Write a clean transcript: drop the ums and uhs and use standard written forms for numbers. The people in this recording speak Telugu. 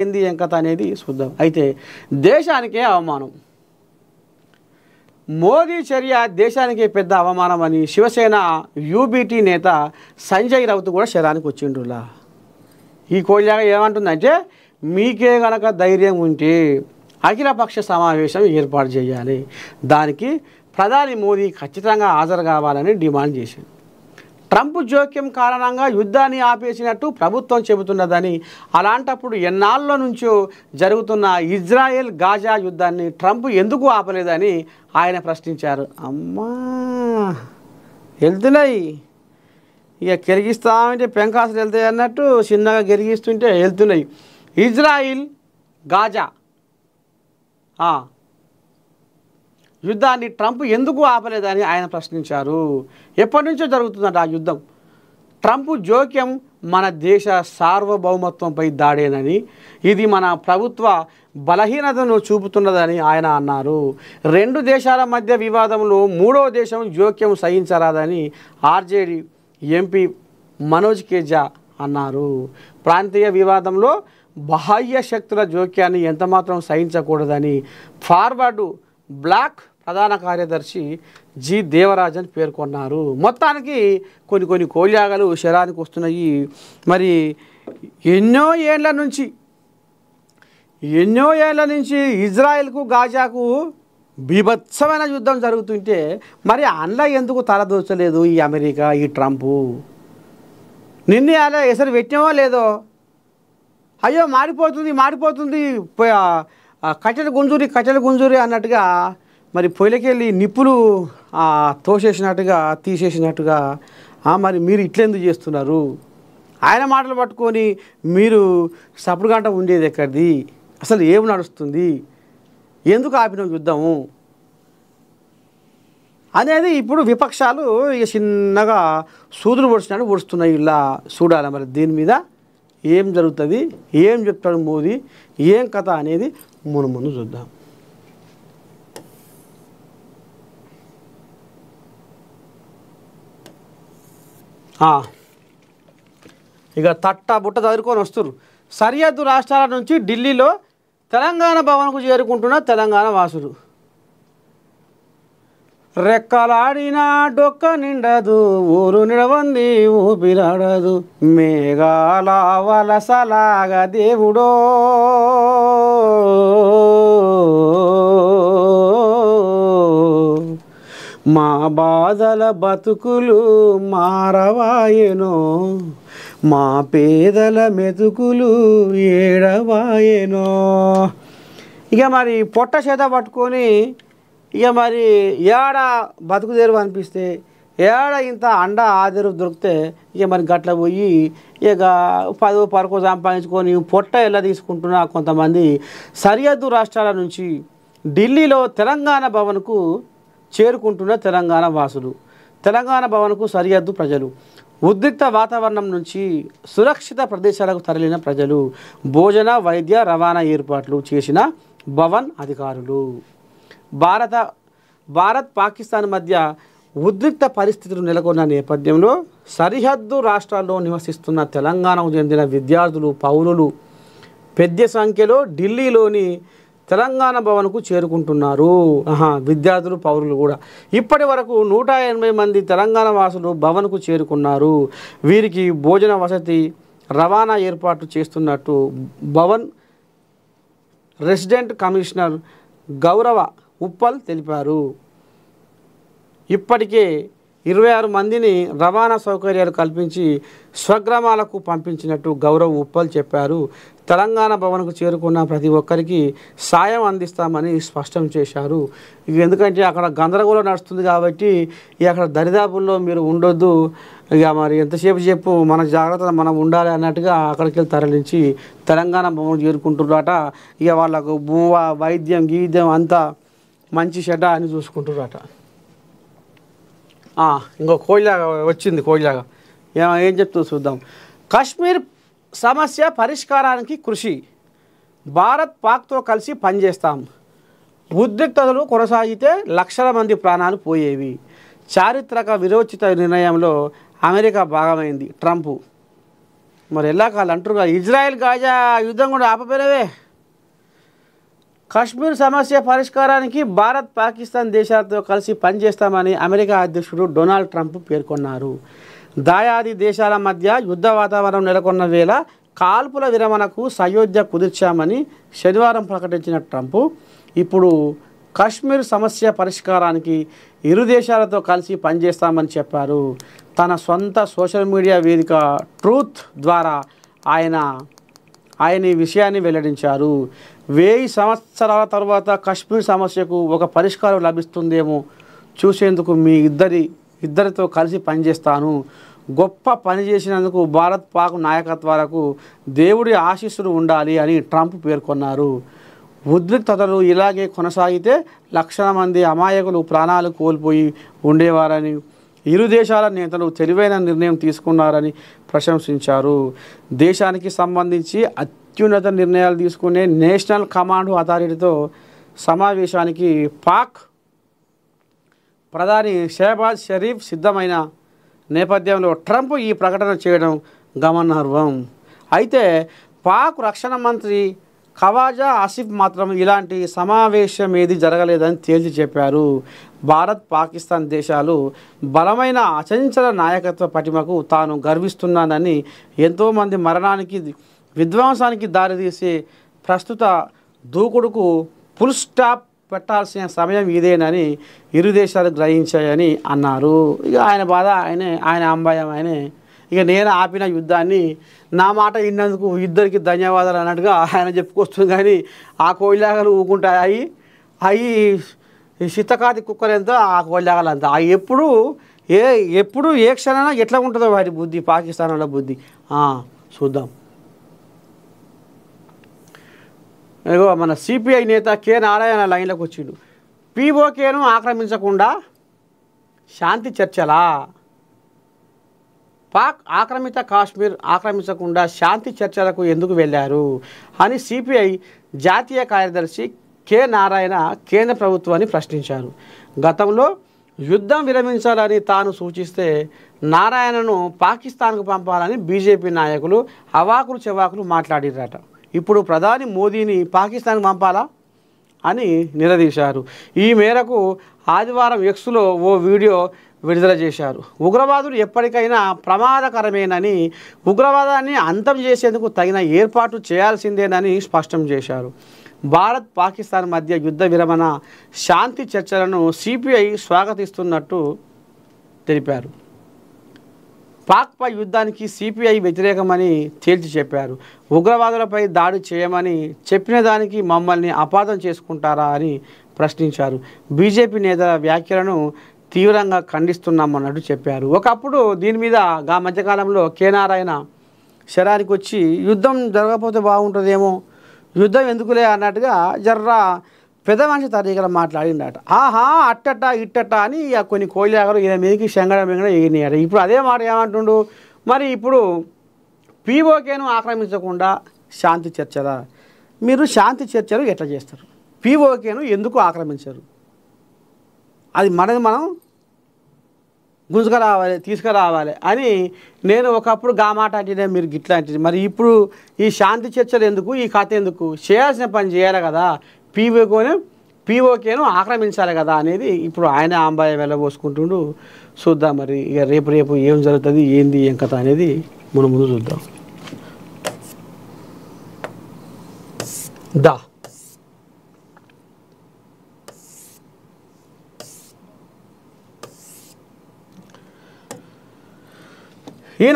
ఏంది ఏం కథ అనేది చూద్దాం. అయితే దేశానికే అవమానం. మోదీ చర్య దేశానికి పెద్ద అవమానం అని శివసేన యూబీటీ నేత సంజయ్ రౌత్ కూడా శరానికి వచ్చిండ్రులా. ఈ కోళ్ళగా ఏమంటుందంటే, మీకే గనక ధైర్యం ఉంటే అఖిలపక్ష సమావేశం ఏర్పాటు చేయాలి, దానికి ప్రధాని మోదీ ఖచ్చితంగా హాజరు కావాలని డిమాండ్ చేసింది. ట్రంప్ జోక్యం కారణంగా యుద్ధాన్ని ఆపేసినట్టు ప్రభుత్వం చెబుతున్నదని, అలాంటప్పుడు ఎన్నాళ్ళ నుంచో జరుగుతున్న ఇజ్రాయెల్ గాజా యుద్ధాన్ని ట్రంప్ ఎందుకు ఆపలేదని ఆయన ప్రశ్నించారు. అమ్మా వెళ్తున్నాయి ఇక కెరిగిస్తామంటే పెంకాసులు వెళ్తాయి అన్నట్టు చిన్నగా కెరిగిస్తుంటే వెళ్తున్నాయి. ఇజ్రాయిల్ గాజా యుద్ధాన్ని ట్రంప్ ఎందుకు ఆపలేదని ఆయన ప్రశ్నించారు. ఎప్పటి నుంచో జరుగుతుందంట ఆ యుద్ధం. ట్రంప్ జోక్యం మన దేశ సార్వభౌమత్వంపై దాడేనని, ఇది మన ప్రభుత్వ బలహీనతను చూపుతున్నదని ఆయన అన్నారు. రెండు దేశాల మధ్య వివాదంలో మూడో దేశం జోక్యం సహించరాదని ఆర్జేడీ ఎంపీ మనోజ్ కేజా అన్నారు. ప్రాంతీయ వివాదంలో బాహ్య శక్తుల జోక్యాన్ని ఎంతమాత్రం సహించకూడదని ఫార్వర్డ్ బ్లాక్ ప్రధాన కార్యదర్శి జి దేవరాజన్ పేర్కొన్నారు. మొత్తానికి కొన్ని కోల్యాగలు శరానికి వస్తున్నాయి. మరి ఎన్నో ఏళ్ల నుంచి ఇజ్రాయెల్కు గాజాకు బీభత్సమైన యుద్ధం జరుగుతుంటే మరి అందులో ఎందుకు తలదూచలేదు ఈ అమెరికా, ఈ ట్రంపు? నిన్నే అలా ఎసరు పెట్టినవో లేదో, అయ్యో మాడిపోతుంది కట్టెలు గుంజూరి అన్నట్టుగా మరి పొయ్యిలకెళ్ళి నిప్పులు తోసేసినట్టుగా తీసేసినట్టుగా మరి మీరు ఇట్లెందుకు చేస్తున్నారు? ఆయన మాటలు పట్టుకొని మీరు సప్పుడు గంట ఉండేది ఎక్కడిది? అసలు ఏం నడుస్తుంది? ఎందుకు ఆపిన యుద్ధము అనేది ఇప్పుడు విపక్షాలు ఇక చిన్నగా సూదులు పొడుస్తున్నాయి. ఇలా చూడాలి మరి దీని మీద ఏం జరుగుతుంది, ఏం చెప్తాడు మోదీ, ఏం కథ అనేది ముందు చూద్దాం. ఇక బుట్ట చదువుకొని వస్తున్నారు. సరిహద్దు రాష్ట్రాల నుంచి ఢిల్లీలో తెలంగాణ భవన్కు చేరుకుంటున్న తెలంగాణ వాసులు. రెక్కలాడినా డొక్క నిండదు, ఊరు నిడవంది ఊపిరాడదు, మేఘాల వలసలాగా దేవుడో మా బాధల బతుకులు మారవాయెనో, మా పేదల మెతుకులు ఏడవాయెనో. ఇక మరి పొట్ట చేత పట్టుకొని ఇక మరి ఏడ బతుకుదేరు అనిపిస్తే, ఏడ ఇంత అండ ఆదరు దొరికితే ఇక మరి గట్ల పోయి ఇక 10-11 సంపాదించుకొని పొట్ట ఎలా తీసుకుంటున్నా కొంతమంది సరిహద్దు రాష్ట్రాల నుంచి ఢిల్లీలో తెలంగాణ భవన్కు చేరుకుంటున్న తెలంగాణ వాసులు. తెలంగాణ భవన్కు సరిహద్దు ప్రజలు, ఉద్రిక్త వాతావరణం నుంచి సురక్షిత ప్రదేశాలకు తరలిన ప్రజలు, భోజన వైద్య రవాణా ఏర్పాట్లు చేసిన భవన్ అధికారులు. భారత్ పాకిస్తాన్ మధ్య ఉద్రిక్త పరిస్థితులు నెలకొన్న నేపథ్యంలో సరిహద్దు రాష్ట్రాల్లో నివసిస్తున్న తెలంగాణకు చెందిన విద్యార్థులు, పౌరులు పెద్ద సంఖ్యలో ఢిల్లీలోని తెలంగాణ భవన్కు చేరుకుంటున్నారు. విద్యార్థులు, పౌరులు కూడా. ఇప్పటి వరకు 180 మంది తెలంగాణ వాసులు భవన్కు చేరుకున్నారు. వీరికి భోజన వసతి, రవాణా ఏర్పాటు చేస్తున్నట్టు భవన్ రెసిడెంట్ కమిషనర్ గౌరవ ఉప్పల్ తెలిపారు. ఇప్పటికే 26 మందిని రవాణా సౌకర్యాలు కల్పించి స్వగ్రామాలకు పంపించినట్టు గౌరవ్ ఉప్పల్ చెప్పారు. తెలంగాణ భవన్కు చేరుకున్న ప్రతి ఒక్కరికి సాయం అందిస్తామని స్పష్టం చేశారు. ఎందుకంటే అక్కడ గందరగోళం నడుస్తుంది కాబట్టి అక్కడ దరిదాపుల్లో మీరు ఉండొద్దు, ఇక మరి ఎంతసేపు చెప్పు మన జాగ్రత్తలు మనం ఉండాలి అన్నట్టుగా అక్కడికి వెళ్ళి తరలించి తెలంగాణ భవన్ చేరుకుంటున్నారట. ఇక వాళ్ళకు వైద్యం గీద్యం అంతా మంచి చెడ్డ అని చూసుకుంటున్నారట. ఇంకో కోయిలాగా వచ్చింది. కోయిలాగా ఏం చెప్తుందో చూద్దాం. కాశ్మీర్ సమస్య పరిష్కారానికి కృషి, భారత్ పాక్తో కలిసి పనిచేస్తాం, ఉద్రిక్తతలు కొనసాగితే లక్షల మంది ప్రాణాలు పోయేవి, చారిత్రక విరోచిత నిర్ణయంలో అమెరికా భాగమైంది ట్రంప్. మరి వెళ్ళాక వాళ్ళు అంటారుగా ఇజ్రాయెల్ గాజా యుద్ధం కూడా ఆపపోయినవే. కశ్మీర్ సమస్య పరిష్కారానికి భారత్ పాకిస్తాన్ దేశాలతో కలిసి పనిచేస్తామని అమెరికా అధ్యక్షుడు డొనాల్డ్ ట్రంప్ పేర్కొన్నారు. దాయాది దేశాల మధ్య యుద్ధ వాతావరణం నెలకొన్న వేళ కాల్పుల విరమణకు సయోధ్య కుదిర్చామని శనివారం ప్రకటించిన ట్రంప్ ఇప్పుడు కశ్మీర్ సమస్య పరిష్కారానికి ఇరు దేశాలతో కలిసి పనిచేస్తామని చెప్పారు. తన సొంత సోషల్ మీడియా వేదిక ట్రూత్ ద్వారా ఆయన ఈ విషయాన్ని వెల్లడించారు. 1000 సంవత్సరాల తర్వాత కశ్మీర్ సమస్యకు ఒక పరిష్కారం లభిస్తుందేమో చూసేందుకు మీ ఇద్దరితో కలిసి పనిచేస్తాను. గొప్ప పని చేసినందుకు భారత్ పాక్ నాయకత్వాలకు దేవుడి ఆశీస్సులు ఉండాలి అని ట్రంప్ పేర్కొన్నారు. ఉద్రిక్తతలు ఇలాగే కొనసాగితే లక్షల మంది అమాయకులు ప్రాణాలు కోల్పోయి ఉండేవారని ఇరు దేశాల నేతలు తెలివైన నిర్ణయం తీసుకున్నారని ప్రశంసించారు. దేశానికి సంబంధించి అత్యున్నత నిర్ణయాలు తీసుకునే నేషనల్ కమాండ్ అథారిటీతో సమావేశానికి పాక్ ప్రధాని షెహబాజ్ షరీఫ్ సిద్ధమైన నేపథ్యంలో ట్రంప్ ఈ ప్రకటన చేయడం గమనార్హం. అయితే పాక్ రక్షణ మంత్రి ఖవాజా ఆసిఫ్ మాత్రం ఇలాంటి సమావేశం ఏది జరగలేదని తేల్చి చెప్పారు. భారత్ పాకిస్తాన్ దేశాలు బలమైన అచంచల నాయకత్వ పటిమకు తాను గర్విస్తున్నానని, ఎంతోమంది మరణానికి విధ్వంసానికి దారితీసే ప్రస్తుత దూకుడుకు ఫుల్ స్టాప్ పెట్టాల్సిన సమయం ఇదేనని ఇరు దేశాలు గ్రహించాయని అన్నారు. ఇక ఆయన బాధ ఆయన అంబాయం ఆయనే. ఇక నేను ఆపిన యుద్ధాన్ని నా మాట విన్నందుకు ఇద్దరికి ధన్యవాదాలు అన్నట్టుగా ఆయన చెప్పుకొస్తుంది. కానీ ఆ కోయిలాగలు ఊకుంటాయి. అవి శీతకాతి కుక్కలు ఎంతో ఆ కోయిలాగలు అంతా అవి ఎప్పుడు ఏ క్షణాన ఎట్లా ఉంటుందో వాటి బుద్ధి, పాకిస్తాన్ వాళ్ళ బుద్ధి చూద్దాం. ఇగో మన సిపిఐ నేత కె నారాయణ లైన్లోకి వచ్చిండు. పీఓకేను ఆక్రమించకుండా శాంతి చర్చలా? పాక్ ఆక్రమిత కాశ్మీర్ ఆక్రమించకుండా శాంతి చర్చలకు ఎందుకు వెళ్ళారు అని సిపిఐ జాతీయ కార్యదర్శి కె నారాయణ కేంద్ర ప్రభుత్వాన్ని ప్రశ్నించారు. గతంలో యుద్ధం విరమించాలని తాను సూచిస్తే నారాయణను పాకిస్తాన్కు పంపాలని బీజేపీ నాయకులు అవాకులు చెవాకులు మాట్లాడిరట. ఇప్పుడు ప్రధాని మోదీని పాకిస్తాన్కు పంపాలా అని నిలదీశారు. ఈ మేరకు ఆదివారం ఎక్స్లో ఓ వీడియో విడుదల చేశారు. ఉగ్రవాదులు ఎప్పటికైనా ప్రమాదకరమేనని, ఉగ్రవాదాన్ని అంతం చేసేందుకు తగిన ఏర్పాటు చేయాల్సిందేనని స్పష్టం చేశారు. భారత్ పాకిస్తాన్ మధ్య యుద్ధ విరమణ శాంతి చర్చలను సిపిఐ స్వాగతిస్తున్నట్టు తెలిపారు. పాక్పై యుద్ధానికి సిపిఐ వ్యతిరేకమని తేల్చి చెప్పారు. ఉగ్రవాదులపై దాడి చేయమని చెప్పిన దానికి మమ్మల్ని అపార్థం చేసుకుంటారా అని ప్రశ్నించారు. బీజేపీ నేతల వ్యాఖ్యలను తీవ్రంగా ఖండిస్తున్నామన్నట్టు చెప్పారు. ఒకప్పుడు దీని మీద మధ్యకాలంలో కె నారాయణ శరానికి వచ్చి యుద్ధం జరగకపోతే బాగుంటుందేమో, యుద్ధం ఎందుకులే అన్నట్టుగా జర్రా పెద్ద మనిషి తరీకలు మాట్లాడిండట. అట్టట ఇట్టట అని కొన్ని కోయిలాగలు ఈయన మీదకి శంగడ ఎగినాయట. ఇప్పుడు అదే మాట ఏమంటుండు మరి, ఇప్పుడు పీఓకేను ఆక్రమించకుండా శాంతి చర్చలా? మీరు శాంతి చర్చలు ఎట్లా చేస్తారు? పీఓకేను ఎందుకు ఆక్రమించరు? అది మనది మనం తీసుకురావాలి అని నేను ఒకప్పుడు మాట అంటే మీరు గిట్లాంటిది. మరి ఇప్పుడు ఈ శాంతి చర్చలు ఎందుకు, ఈ కథ ఎందుకు? చేయాల్సిన పని చేయాలి కదా, పీఓకేను ఆక్రమించాలి కదా అనేది ఇప్పుడు ఆయన ఆంబాయ వెళ్ళబోసుకుంటుండు. చూద్దాం మరి ఇక రేపు ఏం జరుగుతుంది, ఏంది ఏం కథ అనేది ముందు చూద్దాం. దా ఈయన